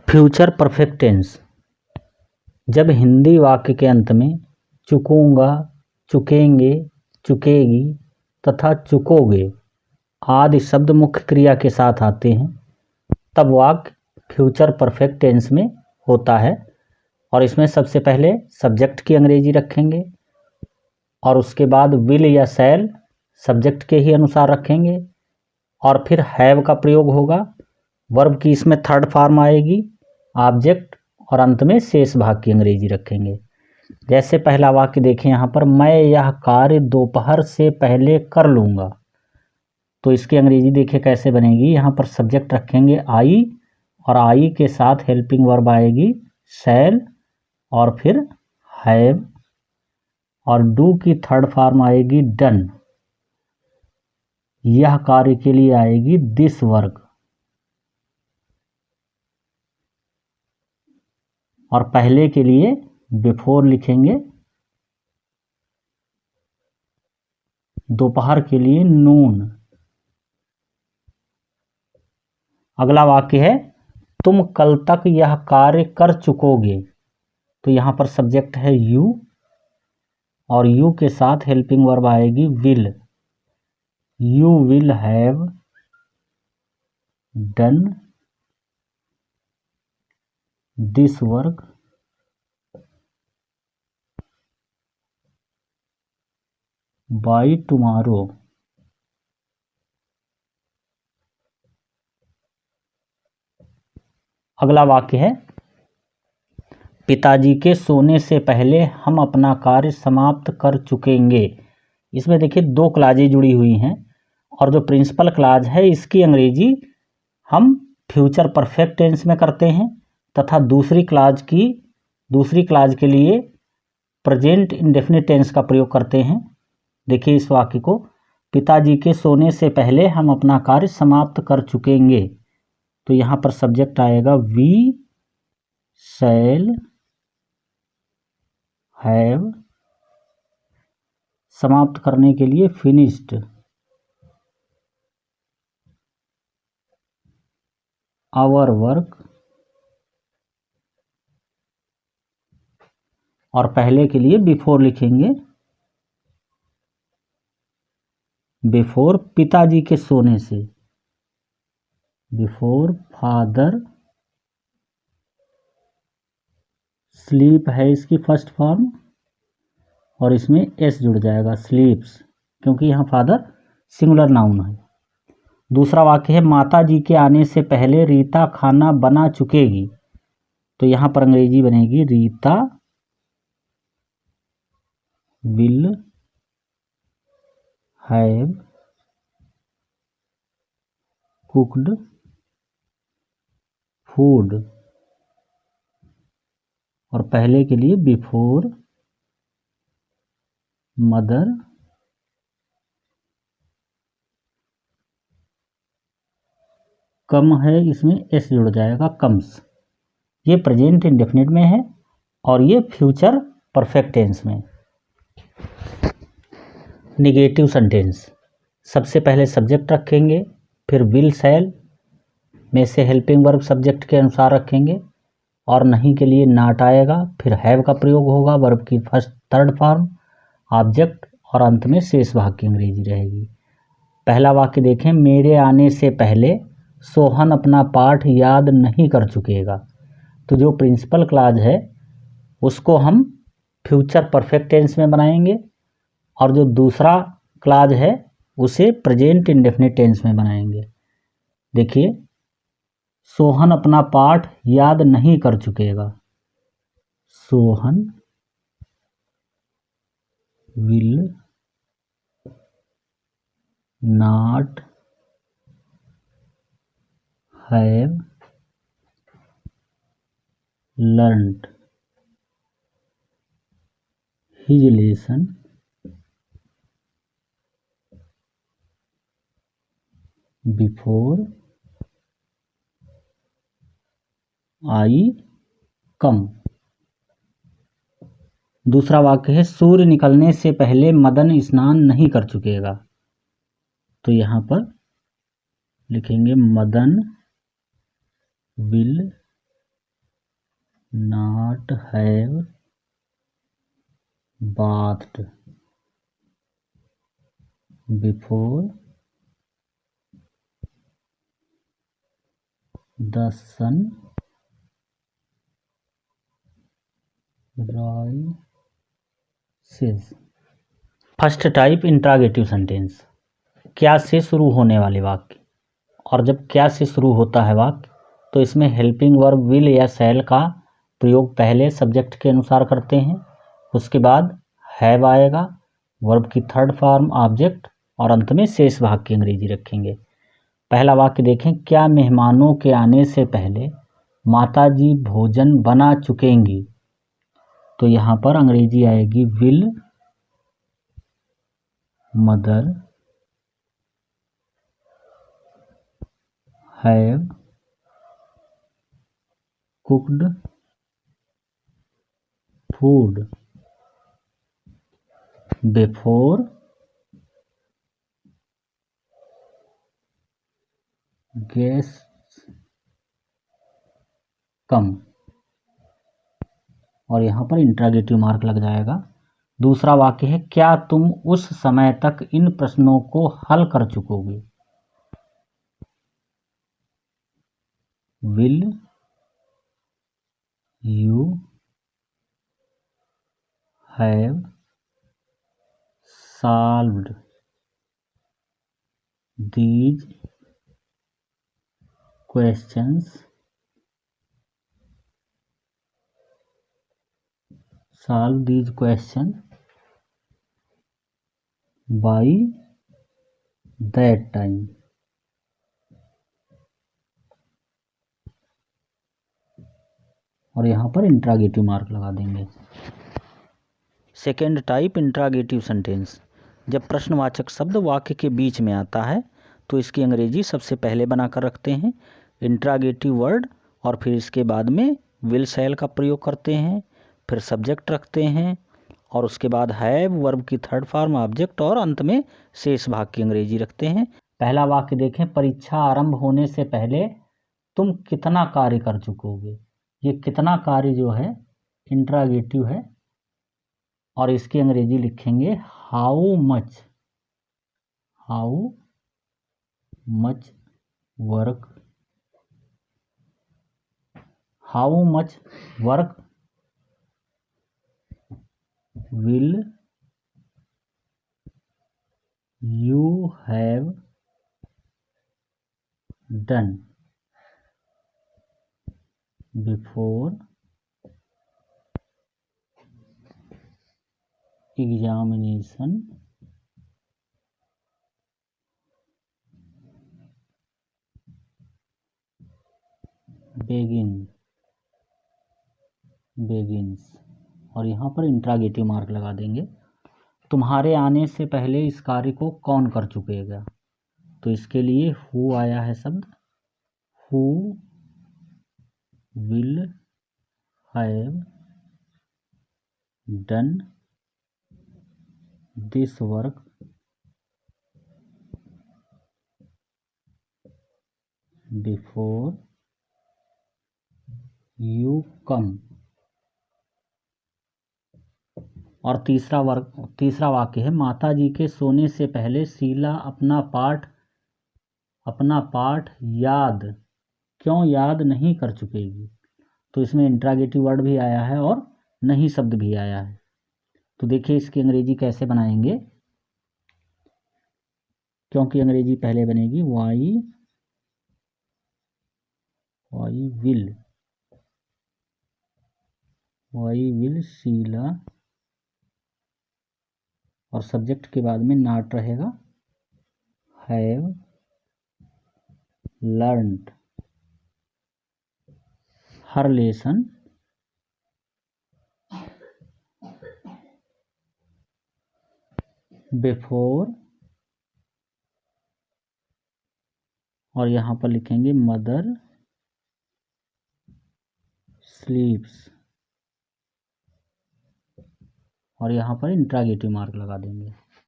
Future perfect tense. जब हिंदी वाक्य के अंत में चुकूंगा, चुकेंगे, चुकेगी तथा चुकोगे आदि शब्द मुख्य क्रिया के साथ आते हैं तब वाक्य फ्यूचर परफेक्ट टेंस में होता है। और इसमें सबसे पहले सब्जेक्ट की अंग्रेजी रखेंगे और उसके बाद विल या शैल सब्जेक्ट के ही अनुसार रखेंगे और फिर हैव का प्रयोग होगा। वर्ब की इसमें थर्ड फॉर्म आएगी, ऑब्जेक्ट, और अंत में शेष भाग की अंग्रेजी रखेंगे। जैसे पहला वाक्य देखें यहाँ पर, मैं यह कार्य दोपहर से पहले कर लूँगा, तो इसकी अंग्रेजी देखिए कैसे बनेगी। यहाँ पर सब्जेक्ट रखेंगे आई और आई के साथ हेल्पिंग वर्ब आएगी शैल और फिर हैव, और डू की थर्ड फॉर्म आएगी डन। यह कार्य के लिए आएगी दिस वर्क, और पहले के लिए बिफोर लिखेंगे, दोपहर के लिए नून। अगला वाक्य है, तुम कल तक यह कार्य कर चुकोगे, तो यहाँ पर सब्जेक्ट है यू और यू के साथ हेल्पिंग वर्ब आएगी will. You will have done this work by tomorrow. अगला वाक्य है, पिताजी के सोने से पहले हम अपना कार्य समाप्त कर चुकेंगे। इसमें देखिए दो क्लाजें जुड़ी हुई हैं और जो प्रिंसिपल क्लाज है इसकी अंग्रेजी हम फ्यूचर परफेक्ट टेंस में करते हैं तथा दूसरी क्लाज के लिए प्रेजेंट इंडेफिनिट टेंस का प्रयोग करते हैं। देखिए इस वाक्य को, पिताजी के सोने से पहले हम अपना कार्य समाप्त कर चुकेंगे, तो यहाँ पर सब्जेक्ट आएगा वी शैल हैव, समाप्त करने के लिए फिनिश्ड आवर वर्क, और पहले के लिए बिफोर लिखेंगे, बिफोर पिताजी के सोने से, बिफोर फादर स्लीप है इसकी फर्स्ट फॉर्म और इसमें एस जुड़ जाएगा स्लीप्स, क्योंकि यहाँ फादर सिंगुलर नाउन है। दूसरा वाक्य है, माता जी के आने से पहले रीता खाना बना चुकेगी, तो यहाँ पर अंग्रेजी बनेगी Rita will have cooked food, और पहले के लिए बिफोर मदर कम है, इसमें एस जुड़ जाएगा कम्स। ये प्रेजेंट इंडेफिनिट में है और ये फ्यूचर परफेक्ट टेंस में। निगेटिव सेंटेंस, सबसे पहले सब्जेक्ट रखेंगे, फिर विल शैल में से हेल्पिंग वर्ब सब्जेक्ट के अनुसार रखेंगे और नहीं के लिए नॉट आएगा, फिर हैव का प्रयोग होगा, वर्ब की फर्स्ट थर्ड फॉर्म, ऑब्जेक्ट, और अंत में शेष भाग की अंग्रेजी रहेगी। पहला वाक्य देखें, मेरे आने से पहले सोहन अपना पाठ याद नहीं कर चुकेगा, तो जो प्रिंसिपल क्लाज है उसको हम फ्यूचर परफेक्ट टेंस में बनाएंगे और जो दूसरा क्लाज है उसे प्रेजेंट इंडेफिनिट टेंस में बनाएंगे। देखिए, सोहन अपना पाठ याद नहीं कर चुकेगा, Sohan will not have learned his lesson before I come। दूसरा वाक्य है, सूर्य निकलने से पहले मदन स्नान नहीं कर चुकेगा, तो यहाँ पर लिखेंगे Madan will not have bathed before the sun rises। First type interrogative sentence, क्या से शुरू होने वाले वाक्य। और जब क्या से शुरू होता है वाक्य तो इसमें हेल्पिंग वर्ब विल या शैल का प्रयोग पहले सब्जेक्ट के अनुसार करते हैं, उसके बाद हैव आएगा, वर्ब की थर्ड फॉर्म ऑब्जेक्ट, और अंत में शेष भाग की अंग्रेजी रखेंगे। पहला वाक्य देखें, क्या मेहमानों के आने से पहले माताजी भोजन बना चुकेंगी। तो यहाँ पर अंग्रेजी आएगी will mother have cooked food before guests come. और यहाँ पर इंट्रागेटिव मार्क लग जाएगा। दूसरा वाक्य है, क्या तुम उस समय तक इन प्रश्नों को हल कर चुकोगे। Will you have solved these questions solve these questions by that time। और यहाँ पर इंट्रागेटिव मार्क लगा देंगे। सेकेंड टाइप इंट्रागेटिव सेंटेंस, जब प्रश्नवाचक शब्द वाक्य के बीच में आता है तो इसकी अंग्रेजी सबसे पहले बनाकर रखते हैं इंट्रागेटिव वर्ड, और फिर इसके बाद में विल शैल का प्रयोग करते हैं, फिर सब्जेक्ट रखते हैं, और उसके बाद हैव वर्ब की थर्ड फॉर्म ऑब्जेक्ट, और अंत में शेष भाग की अंग्रेजी रखते हैं। पहला वाक्य देखें, परीक्षा आरंभ होने से पहले तुम कितना कार्य कर चुकोगे। ये कितना कार्य जो है इंट्रागेटिव है, और इसकी अंग्रेजी लिखेंगे how much work, how much work will you have done before examination begins। और यहाँ पर इंट्रागेटिव मार्क लगा देंगे। तुम्हारे आने से पहले इस कार्य को कौन कर चुकेगा। तो इसके लिए हु आया है शब्द, who will have done this work before you come. और तीसरा वाक्य है, माता जी के सोने से पहले शीला अपना पाठ क्यों याद नहीं कर चुकेगी। तो इसमें इंट्रागेटिव वर्ड भी आया है और नहीं शब्द भी आया है। तो देखिए इसकी अंग्रेजी कैसे बनाएंगे, क्योंकि अंग्रेजी पहले बनेगी वाई विल शीला, और सब्जेक्ट के बाद में नॉट रहेगा, have learned her lesson before, और यहाँ पर लिखेंगे मदर स्लीप्स, और यहाँ पर इंट्रागेटिव मार्क लगा देंगे।